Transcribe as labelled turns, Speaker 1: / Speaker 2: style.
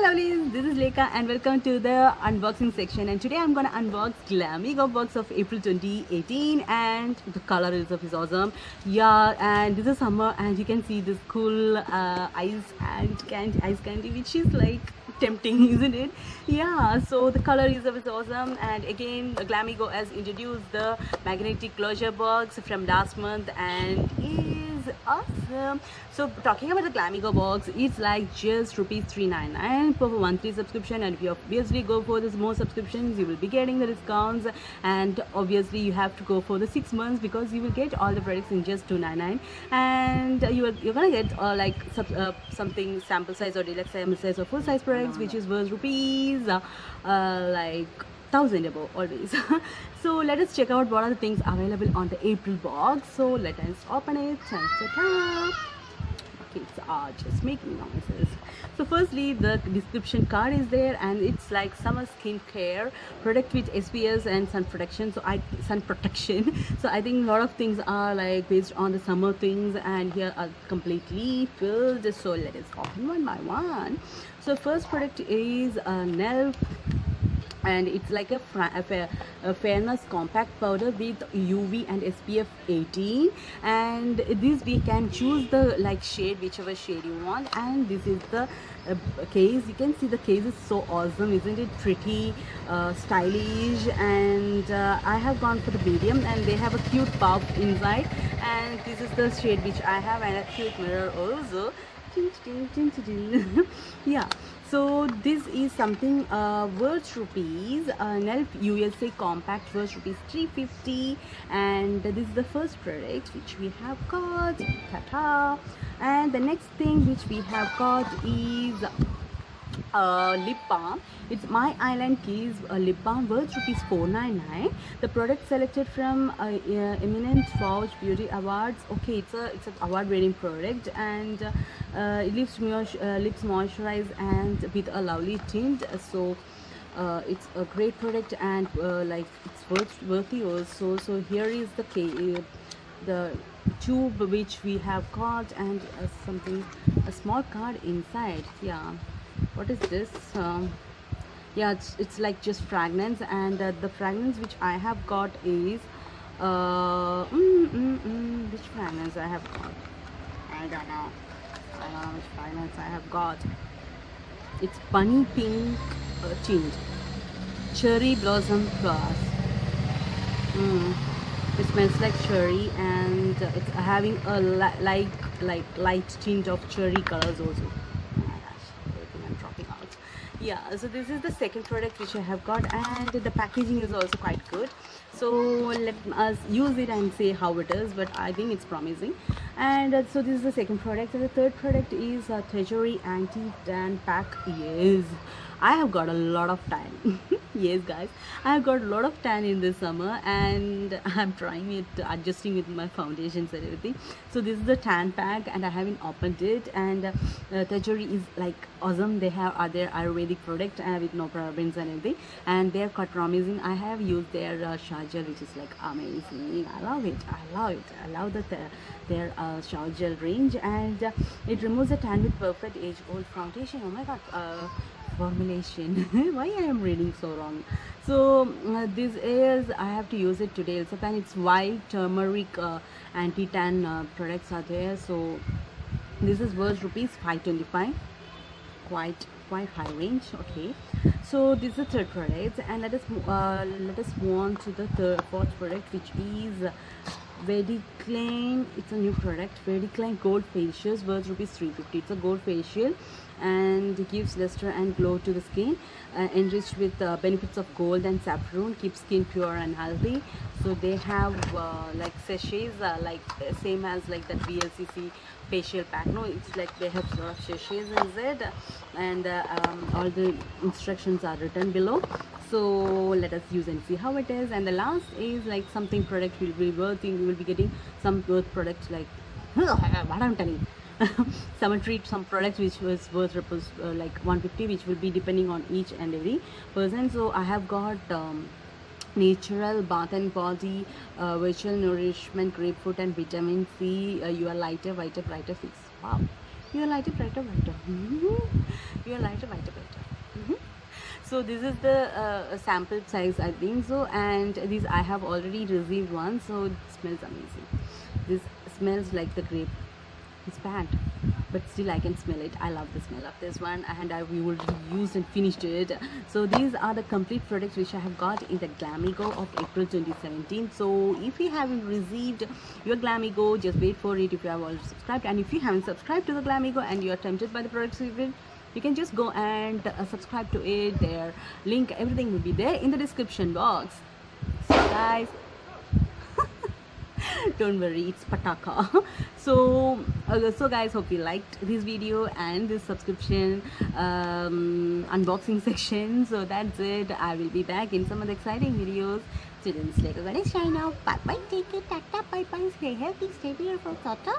Speaker 1: lovelies, this is Lekha and welcome to the unboxing section, and today I'm gonna unbox Glamego Box of April 2018, and the color is awesome. Yeah, and this is summer and you can see this cool ice candy which is like tempting, isn't it? Yeah, so the color is awesome, and again Glamego has introduced the magnetic closure box from last month and is awesome. So talking about the Glamego box, it's like just rupees 399 per monthly subscription, and if you obviously go for this more subscriptions you will be getting the discounts, and obviously you have to go for the 6 months because you will get all the products in just 299, and you're gonna get something sample size or deluxe sample size or full size products which is worth rupees like 1000 above always. So let us check out what are the things available on the April box. So let us open it and check out. Kids are just making noises. So firstly, the description card is there, and it's like summer skincare product with SPS and sun protection. So I think a lot of things are like based on the summer things, and here are completely filled. So let us open one by one. So first product is a nail, and it's like a fairness compact powder with UV and SPF 18, and this we can choose the like shade, whichever shade you want. And this is the case. You can see the case is so awesome, isn't it? Pretty stylish, and I have gone for the medium, and they have a cute puff inside, and this is the shade which I have, and a cute mirror also. Yeah, so this is something worth rupees NELF USA compact worth rupees 350, and this is the first product which we have got. Ta-ta. And the next thing which we have got is lip balm. It's My Island Keys lip balm worth rupees 499. The product selected from eminent Fouch Beauty Awards. Okay, it's an award winning product, and it leaves lips moisturized and with a lovely tint. So it's a great product, and like it's worthy also. So here is the tube which we have got, and a small card inside. Yeah, what is this? Yeah, it's like just fragrance, and the fragrance which I have got is which fragrance I have got? I don't know which fragrance I have got. It's bunny pink tint, cherry blossom flowers. It smells like cherry, and it's having a light tint of cherry colors also. Oh my gosh, everything I'm dropping out. Yeah, so this is the second product which I have got, and the packaging is also quite good. So let us use it and say how it is, but I think it's promising. And so this is the second product, and the third product is Treasury Anti-Tan Pack. Yes, I have got a lot of tan. Yes guys, I have got a lot of tan in this summer, and I'm trying it, adjusting with my foundations and everything. So this is the tan pack, and I haven't opened it, and Treasury is like awesome. They have other Ayurvedic product with no parabens and everything, and they are quite promising. I have used their shower gel, which is like amazing. I love it. I love their shower gel range, and it removes the tan with perfect age old foundation. Oh my god, formulation. Why I am reading so wrong? So this is, I have to use it today also, and it's wild turmeric anti-tan products are there. So this is worth rupees 525, quite high range. Okay, so this is the third product, and let us move on to the fourth product, which is Vediclean. It's a new product, Vediclean Gold Facials worth rupees 350. It's a gold facial, and it gives luster and glow to the skin, enriched with benefits of gold and saffron, keeps skin pure and healthy. So they have like sachets, like same as like that VLCC facial pack. No, it's like they have sort of sachets inside, and all the instructions are written below. So let us use and see how it is. And the last is like something product will be worth. We will be getting some worth products like what I'm telling. Summer treat, some products which was worth like 150, which will be depending on each and every person. So I have got natural bath and body virtual nourishment grapefruit and vitamin C. You are lighter, whiter, brighter fix. Wow, You're lighter, brighter, brighter. You're lighter, brighter, brighter. So this is the sample size, I think so, and these I have already received one, so it smells amazing. This smells like the grape. It's bad, but still I can smell it. I love the smell of this one, and we already used and finished it. So these are the complete products which I have got in the Glamego of April 2017. So if you haven't received your Glamego, just wait for it if you have already subscribed. And if you haven't subscribed to the Glamego and you are tempted by the products you can just go and subscribe to it. Their link, everything will be there in the description box. So guys, don't worry, it's pataka. So guys, hope you liked this video and this subscription unboxing section. So that's it. I will be back in some other exciting videos. Till then, later, guys, shine out. Bye bye, take it, tata, bye bye, stay healthy, stay beautiful, tata.